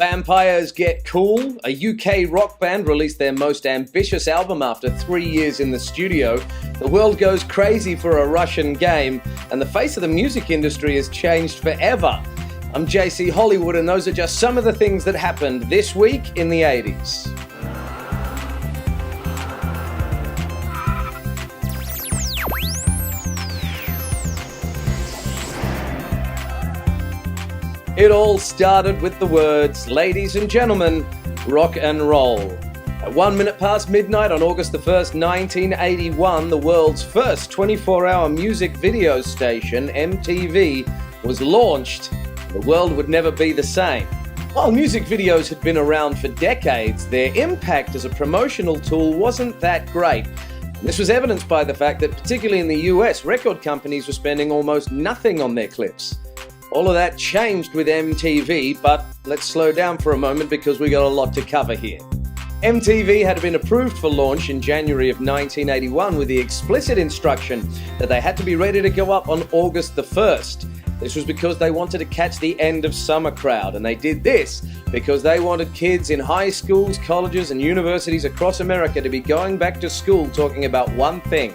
Vampires Get Cool, a UK rock band, released their most ambitious album after 3 years in the studio. The world goes crazy for a Russian game, and the face of the music industry has changed forever. I'm J.C.Hollywood, and those are just some of the things that happened this week in the 80s. It all started with the words, "Ladies and gentlemen, rock and roll." At 1 minute past midnight on August the 1st, 1981, the world's first 24-hour music video station, MTV, was launched. The world would never be the same. While music videos had been around for decades, their impact as a promotional tool wasn't that great. And this was evidenced by the fact that, particularly in the US, record companies were spending almost nothing on their clips. All of that changed with MTV, but let's slow down for a moment because we got a lot to cover here. MTV had been approved for launch in January of 1981 with the explicit instruction that they had to be ready to go up on August the 1st. This was because they wanted to catch the end of summer crowd, and they did this because they wanted kids in high schools, colleges, and universities across America to be going back to school talking about one thing: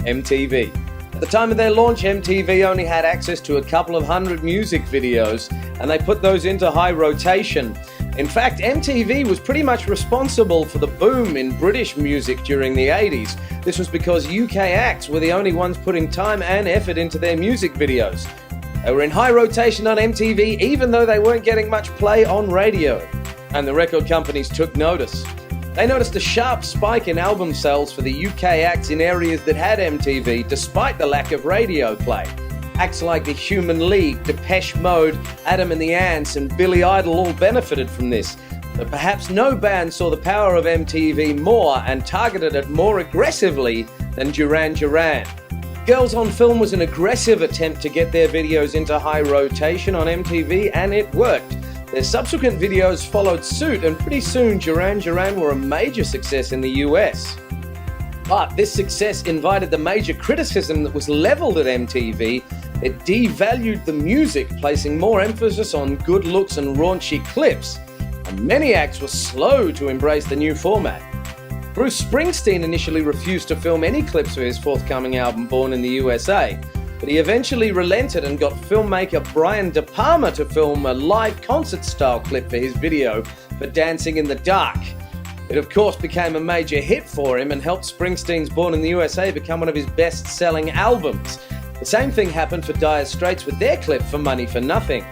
MTV. At the time of their launch, MTV only had access to a couple of hundred music videos, and they put those into high rotation. In fact, MTV was pretty much responsible for the boom in British music during the 80s. This was because UK acts were the only ones putting time and effort into their music videos. They were in high rotation on MTV even though they weren't getting much play on radio. And the record companies took notice. They noticed a sharp spike in album sales for the UK acts in areas that had MTV, despite the lack of radio play. Acts like the Human League, Depeche Mode, Adam and the Ants, and Billy Idol all benefited from this. But perhaps no band saw the power of MTV more and targeted it more aggressively than Duran Duran. Girls on Film was an aggressive attempt to get their videos into high rotation on MTV, and it worked. Their subsequent videos followed suit, and pretty soon Duran Duran were a major success in the US. But this success invited the major criticism that was leveled at MTV. It devalued the music, placing more emphasis on good looks and raunchy clips, and many acts were slow to embrace the new format. Bruce Springsteen initially refused to film any clips for his forthcoming album, Born in the USA, but he eventually relented and got filmmaker Brian De Palma to film a live concert-style clip for his video for Dancing in the Dark. It of course became a major hit for him and helped Springsteen's Born in the USA become one of his best-selling albums. The same thing happened for Dire Straits with their clip for Money for Nothing.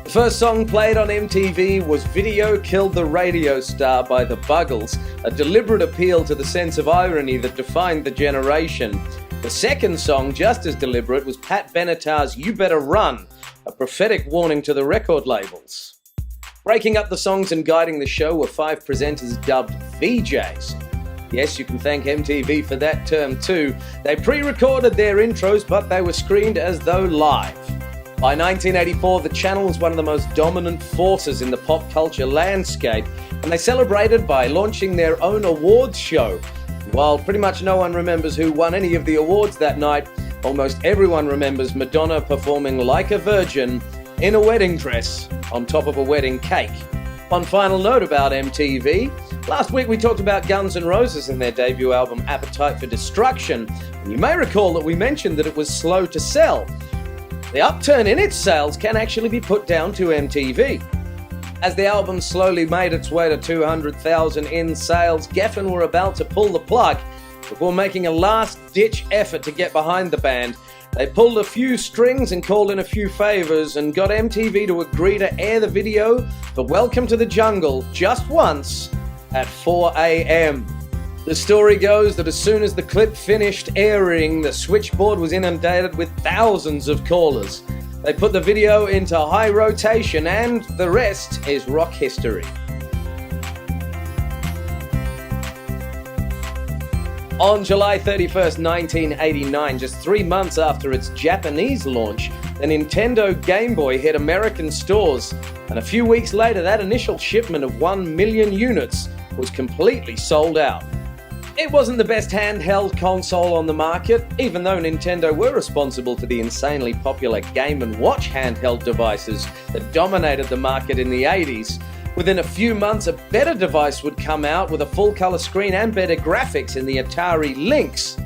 The first song played on MTV was Video Killed the Radio Star by the Buggles, a deliberate appeal to the sense of irony that defined the generation. The second song, just as deliberate, was Pat Benatar's You Better Run, a prophetic warning to the record labels. Breaking up the songs and guiding the show were 5 presenters dubbed VJs. Yes, you can thank MTV for that term too. They pre-recorded their intros, but they were screened as though live. By 1984, the channel was one of the most dominant forces in the pop culture landscape, and they celebrated by launching their own awards show. While pretty much no one remembers who won any of the awards that night, almost everyone remembers Madonna performing like a virgin in a wedding dress on top of a wedding cake. One final note about MTV. Last week we talked about Guns N' Roses and their debut album Appetite for Destruction, and you may recall that we mentioned that it was slow to sell. The upturn in its sales can actually be put down to MTV. As the album slowly made its way to 200,000 in sales, Geffen were about to pull the plug before making a last-ditch effort to get behind the band. They pulled a few strings and called in a few favors and got MTV to agree to air the video for Welcome to the Jungle just once at 4 a.m. The story goes that as soon as the clip finished airing, the switchboard was inundated with thousands of callers. They put the video into high rotation, and the rest is rock history. On July 31st, 1989, just 3 months after its Japanese launch, the Nintendo Game Boy hit American stores, and a few weeks later that initial shipment of 1 million units was completely sold out. It wasn't the best handheld console on the market, even though Nintendo were responsible for the insanely popular Game & Watch handheld devices that dominated the market in the 80s. Within a few months, a better device would come out with a full-color screen and better graphics in the Atari Lynx.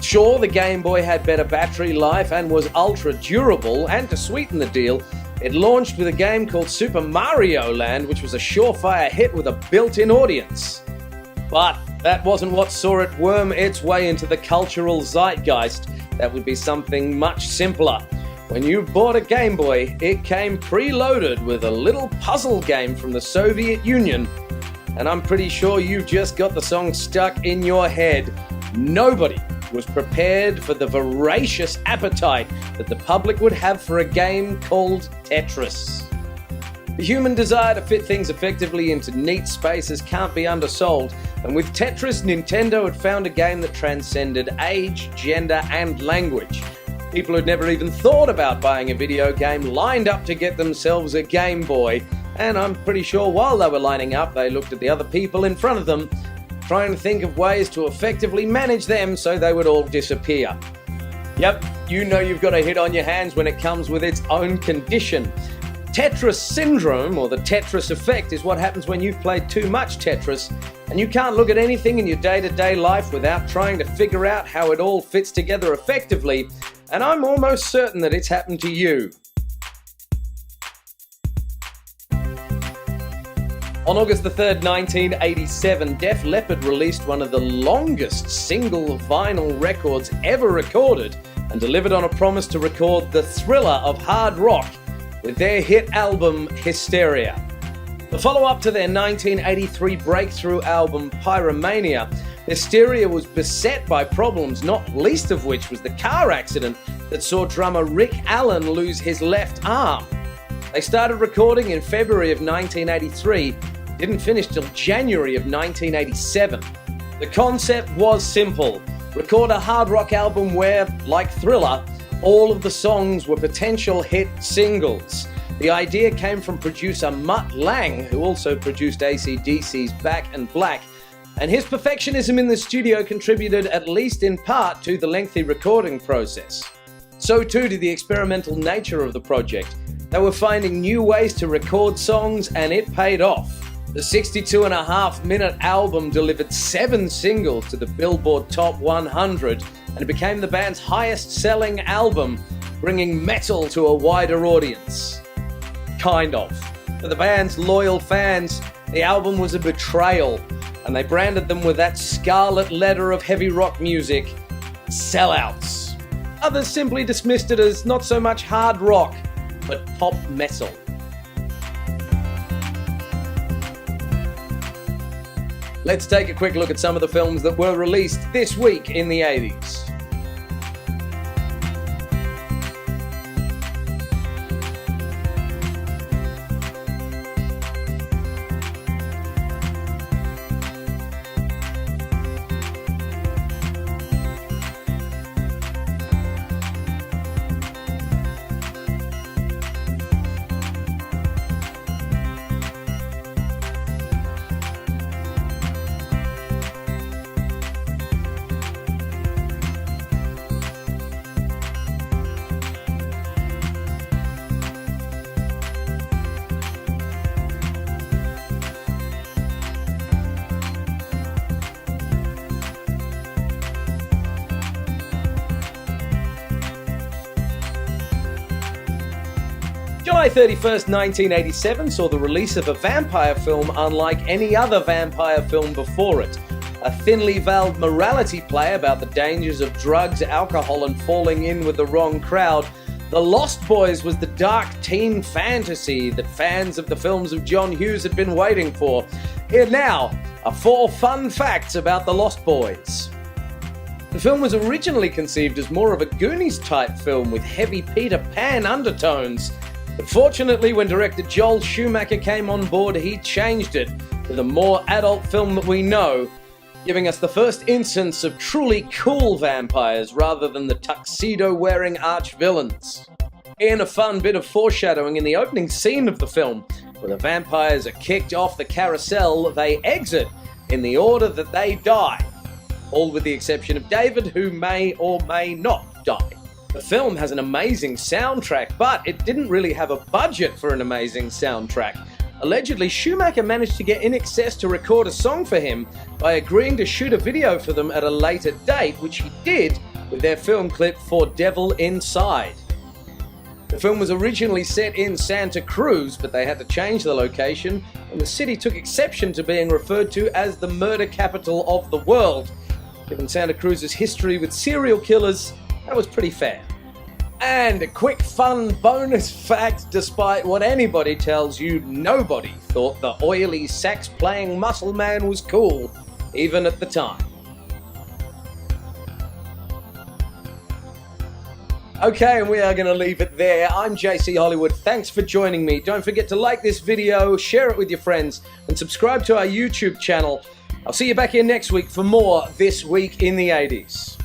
Sure, the Game Boy had better battery life and was ultra durable, and to sweeten the deal, it launched with a game called Super Mario Land, which was a surefire hit with a built-in audience. But that wasn't what saw it worm its way into the cultural zeitgeist. That would be something much simpler. When you bought a Game Boy, it came preloaded with a little puzzle game from the Soviet Union. And I'm pretty sure you just got the song stuck in your head. Nobody was prepared for the voracious appetite that the public would have for a game called Tetris. The human desire to fit things effectively into neat spaces can't be undersold, and with Tetris, Nintendo had found a game that transcended age, gender, and language. People who'd never even thought about buying a video game lined up to get themselves a Game Boy, and I'm pretty sure while they were lining up, they looked at the other people in front of them, trying to think of ways to effectively manage them so they would all disappear. Yep, you know you've got a hit on your hands when it comes with its own condition. Tetris syndrome, or the Tetris effect, is what happens when you've played too much Tetris and you can't look at anything in your day-to-day life without trying to figure out how it all fits together effectively, and I'm almost certain that it's happened to you. On August the 3rd, 1987, Def Leppard released one of the longest single vinyl records ever recorded and delivered on a promise to record the thriller of hard rock with their hit album Hysteria. The follow-up to their 1983 breakthrough album Pyromania, Hysteria was beset by problems, not least of which was the car accident that saw drummer Rick Allen lose his left arm. They started recording in February of 1983, didn't finish till January of 1987. The concept was simple: record a hard rock album where, like Thriller, all of the songs were potential hit singles. The idea came from producer Mutt Lange, who also produced AC/DC's Back in Black, and his perfectionism in the studio contributed, at least in part, to the lengthy recording process. So too did the experimental nature of the project. They were finding new ways to record songs, and it paid off. The 62.5-minute album delivered 7 singles to the Billboard Top 100, and it became the band's highest-selling album, bringing metal to a wider audience. Kind of. For the band's loyal fans, the album was a betrayal, and they branded them with that scarlet letter of heavy rock music: sellouts. Others simply dismissed it as not so much hard rock, but pop metal. Let's take a quick look at some of the films that were released this week in the 80s. July 31st, 1987 saw the release of a vampire film unlike any other vampire film before it. A thinly veiled morality play about the dangers of drugs, alcohol, and falling in with the wrong crowd, The Lost Boys was the dark teen fantasy that fans of the films of John Hughes had been waiting for. Here now are 4 fun facts about The Lost Boys. The film was originally conceived as more of a Goonies-type film with heavy Peter Pan undertones. But fortunately, when director Joel Schumacher came on board, he changed it to the more adult film that we know, giving us the first instance of truly cool vampires rather than the tuxedo-wearing arch-villains. In a fun bit of foreshadowing in the opening scene of the film, where the vampires are kicked off the carousel, they exit in the order that they die, all with the exception of David, who may or may not die. The film has an amazing soundtrack, but it didn't really have a budget for an amazing soundtrack. Allegedly, Schumacher managed to get INXS to record a song for him by agreeing to shoot a video for them at a later date, which he did with their film clip for Devil Inside. The film was originally set in Santa Cruz, but they had to change the location, and the city took exception to being referred to as the murder capital of the world. Given Santa Cruz's history with serial killers, that was pretty fair. And a quick fun bonus fact: despite what anybody tells you, nobody thought the oily sax-playing muscle man was cool, even at the time. Okay, and we are going to leave it there. I'm J.C.Hollywood. Thanks for joining me. Don't forget to like this video, share it with your friends, and subscribe to our YouTube channel. I'll see you back here next week for more This Week in the 80s.